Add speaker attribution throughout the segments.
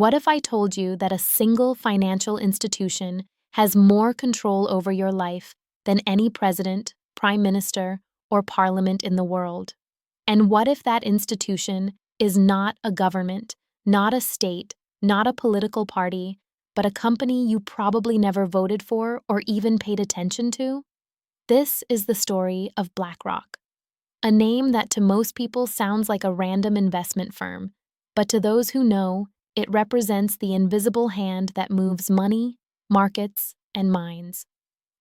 Speaker 1: What if I told you that a single financial institution has more control over your life than any president, prime minister, or parliament in the world? And what if that institution is not a government, not a state, not a political party, but a company you probably never voted for or even paid attention to? This is the story of BlackRock, a name that to most people sounds like a random investment firm, but to those who know, it represents the invisible hand that moves money, markets, and minds.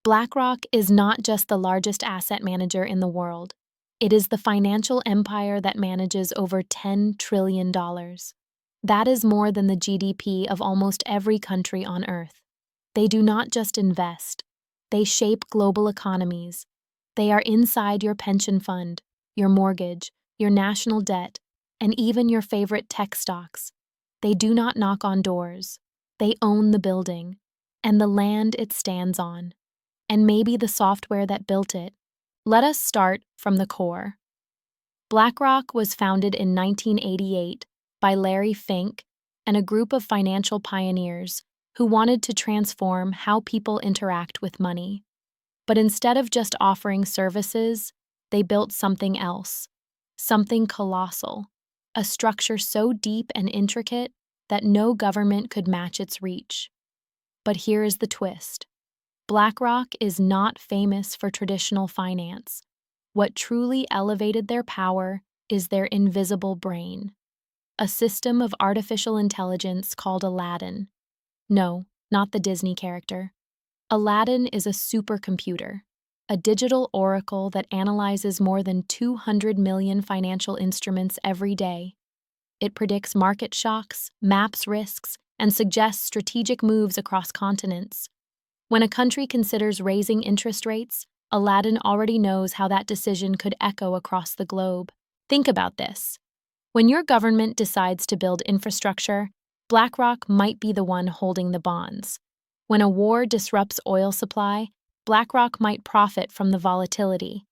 Speaker 1: BlackRock is not just the largest asset manager in the world. It is the financial empire that manages over $10 trillion. That is more than the GDP of almost every country on Earth. They do not just invest, they shape global economies. They are inside your pension fund, your mortgage, your national debt, and even your favorite tech stocks. They do not knock on doors. They own the building, and the land it stands on, and maybe the software that built it. Let us start from the core. BlackRock was founded in 1988 by Larry Fink and a group of financial pioneers who wanted to transform how people interact with money. But instead of just offering services, they built something else, something colossal, a structure so deep and intricate that no government could match its reach. But here is the twist. BlackRock is not famous for traditional finance. What truly elevated their power is their invisible brain, a system of artificial intelligence called Aladdin. No, not the Disney character. Aladdin is a supercomputer, a digital oracle that analyzes more than 200 million financial instruments every day. It predicts market shocks, maps risks, and suggests strategic moves across continents. When a country considers raising interest rates, Aladdin already knows how that decision could echo across the globe. Think about this. When your government decides to build infrastructure, BlackRock might be the one holding the bonds. When a war disrupts oil supply, BlackRock might profit from the volatility.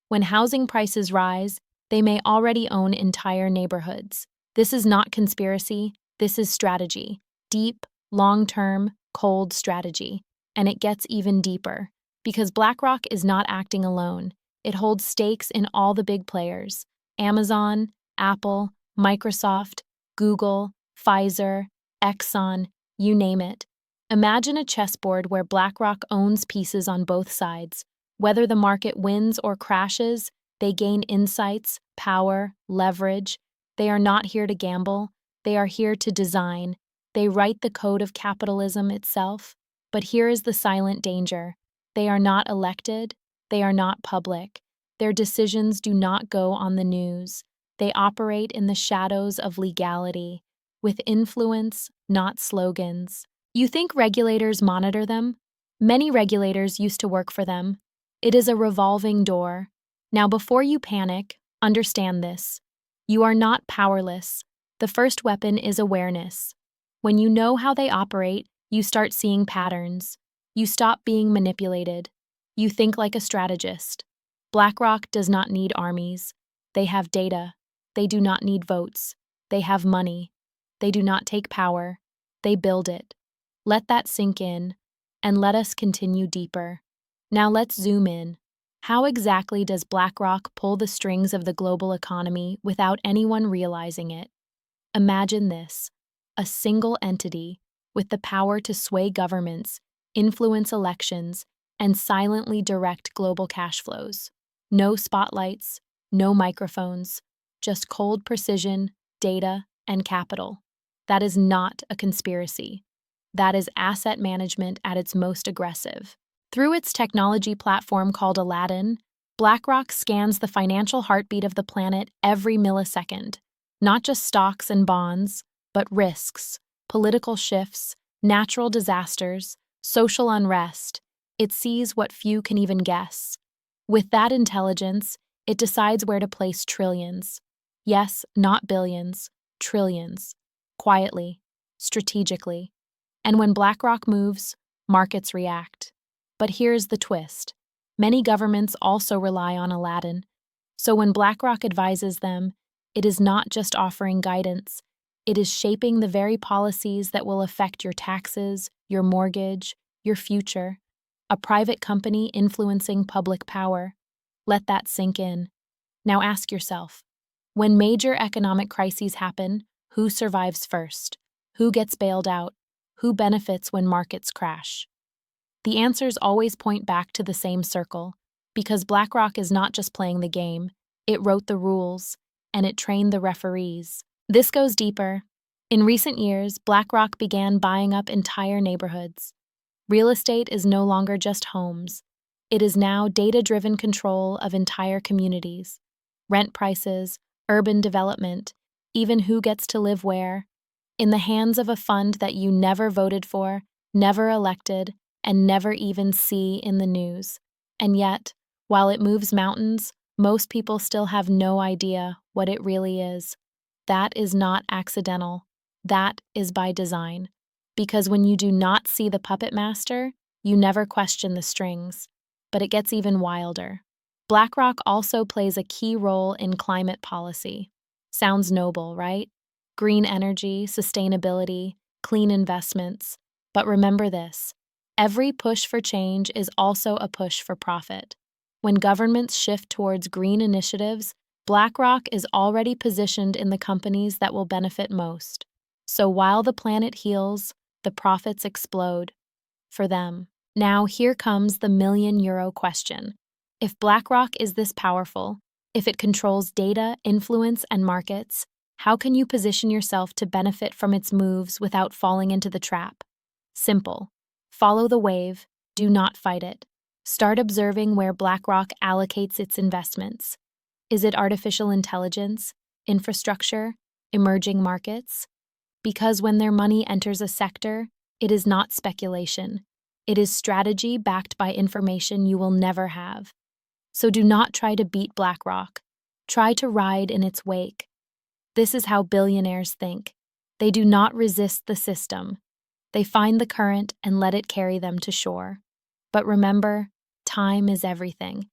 Speaker 1: When housing prices rise, they may already own entire neighborhoods. This is not conspiracy, this is strategy. Deep, long-term, cold strategy. And it gets even deeper, because BlackRock is not acting alone. It holds stakes in all the big players: Amazon, Apple, Microsoft, Google, Pfizer, Exxon, you name it. Imagine a chessboard where BlackRock owns pieces on both sides. Whether the market wins or crashes, they gain insights, power, leverage. They are not here to gamble. They are here to design. They write the code of capitalism itself. But here is the silent danger. They are not elected. They are not public. Their decisions do not go on the news. They operate in the shadows of legality, with influence, not slogans. You think regulators monitor them? Many regulators used to work for them. It is a revolving door. Now, before you panic, understand this. You are not powerless. The first weapon is awareness. When you know how they operate, you start seeing patterns. You stop being manipulated. You think like a strategist. BlackRock does not need armies. They have data. They do not need votes. They have money. They do not take power. They build it. Let that sink in, and let us continue deeper. Now let's zoom in. How exactly does BlackRock pull the strings of the global economy without anyone realizing it? Imagine this: a single entity with the power to sway governments, influence elections, and silently direct global cash flows. No spotlights, no microphones, just cold precision, data, and capital. That is not a conspiracy. That is asset management at its most aggressive. Through its technology platform called Aladdin, BlackRock scans the financial heartbeat of the planet every millisecond. Not just stocks and bonds, but risks, political shifts, natural disasters, social unrest. It sees what few can even guess. With that intelligence, it decides where to place trillions. Yes, not billions, trillions. Quietly, strategically. And when BlackRock moves, markets react. But here's the twist. Many governments also rely on Aladdin. So when BlackRock advises them, it is not just offering guidance. It is shaping the very policies that will affect your taxes, your mortgage, your future. A private company influencing public power. Let that sink in. Now ask yourself, when major economic crises happen, who survives first? Who gets bailed out? Who benefits when markets crash? The answers always point back to the same circle, because BlackRock is not just playing the game, it wrote the rules, and it trained the referees. This goes deeper. In recent years, BlackRock began buying up entire neighborhoods. Real estate is no longer just homes. It is now data-driven control of entire communities. Rent prices, urban development, even who gets to live where, in the hands of a fund that you never voted for, never elected, and never even see in the news. And yet, while it moves mountains, most people still have no idea what it really is. That is not accidental. That is by design. Because when you do not see the puppet master, you never question the strings. But it gets even wilder. BlackRock also plays a key role in climate policy. Sounds noble, right? Green energy, sustainability, clean investments. But remember this, every push for change is also a push for profit. When governments shift towards green initiatives, BlackRock is already positioned in the companies that will benefit most. So while the planet heals, the profits explode for them. Now here comes the million-euro question. If BlackRock is this powerful, if it controls data, influence, and markets, how can you position yourself to benefit from its moves without falling into the trap? Simple. Follow the wave, do not fight it. Start observing where BlackRock allocates its investments. Is it artificial intelligence, infrastructure, emerging markets? Because when their money enters a sector, it is not speculation. It is strategy backed by information you will never have. So do not try to beat BlackRock. Try to ride in its wake. This is how billionaires think. They do not resist the system. They find the current and let it carry them to shore. But remember, time is everything.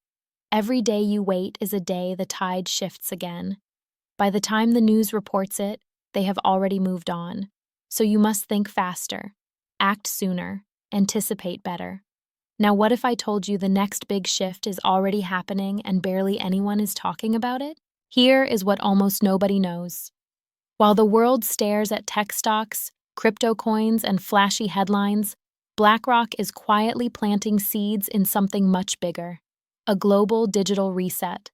Speaker 1: Every day you wait is a day the tide shifts again. By the time the news reports it, they have already moved on. So you must think faster, act sooner, anticipate better. Now, what if I told you the next big shift is already happening and barely anyone is talking about it? Here is what almost nobody knows. While the world stares at tech stocks, crypto coins, and flashy headlines, BlackRock is quietly planting seeds in something much bigger, a global digital reset,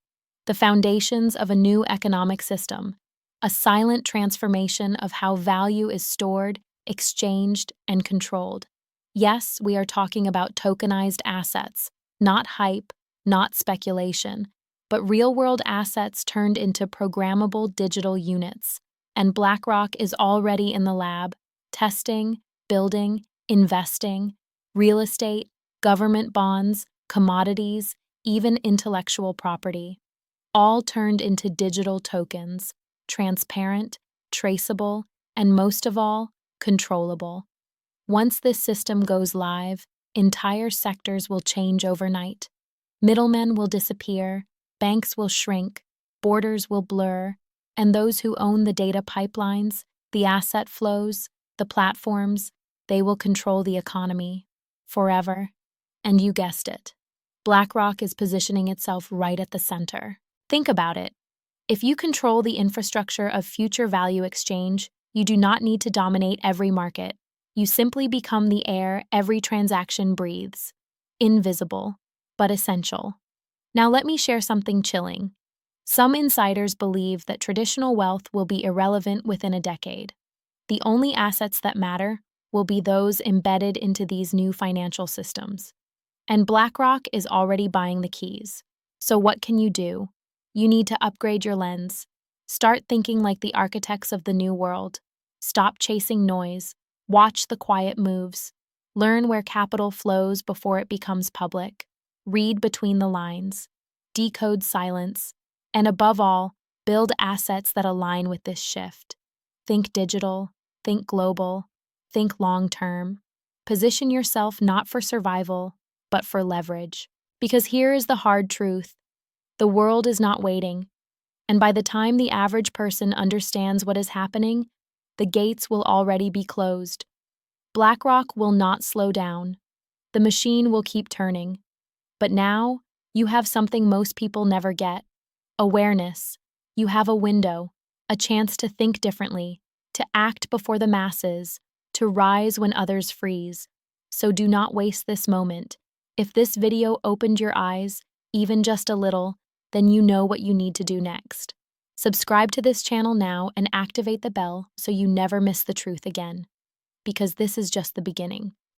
Speaker 1: the foundations of a new economic system, a silent transformation of how value is stored, exchanged, and controlled. Yes, we are talking about tokenized assets, not hype, not speculation, but real-world assets turned into programmable digital units. And BlackRock is already in the lab, testing, building, investing, real estate, government bonds, commodities, even intellectual property, all turned into digital tokens, transparent, traceable, and most of all, controllable. Once this system goes live, entire sectors will change overnight. Middlemen will disappear, banks will shrink, borders will blur, and those who own the data pipelines, the asset flows, the platforms, they will control the economy forever. And you guessed it. BlackRock is positioning itself right at the center. Think about it. If you control the infrastructure of future value exchange, you do not need to dominate every market. You simply become the air every transaction breathes. Invisible, but essential. Now let me share something chilling. Some insiders believe that traditional wealth will be irrelevant within a decade. The only assets that matter will be those embedded into these new financial systems. And BlackRock is already buying the keys. So what can you do? You need to upgrade your lens. Start thinking like the architects of the new world. Stop chasing noise. Watch the quiet moves. Learn where capital flows before it becomes public. Read between the lines. Decode silence. And above all, build assets that align with this shift. Think digital, think global, think long-term. Position yourself not for survival, but for leverage. Because here is the hard truth. The world is not waiting. And by the time the average person understands what is happening, the gates will already be closed. BlackRock will not slow down. The machine will keep turning. But now, you have something most people never get: awareness. You have a window, a chance to think differently, to act before the masses, to rise when others freeze. So do not waste this moment. If this video opened your eyes, even just a little, then you know what you need to do next. Subscribe to this channel now and activate the bell so you never miss the truth again. Because this is just the beginning.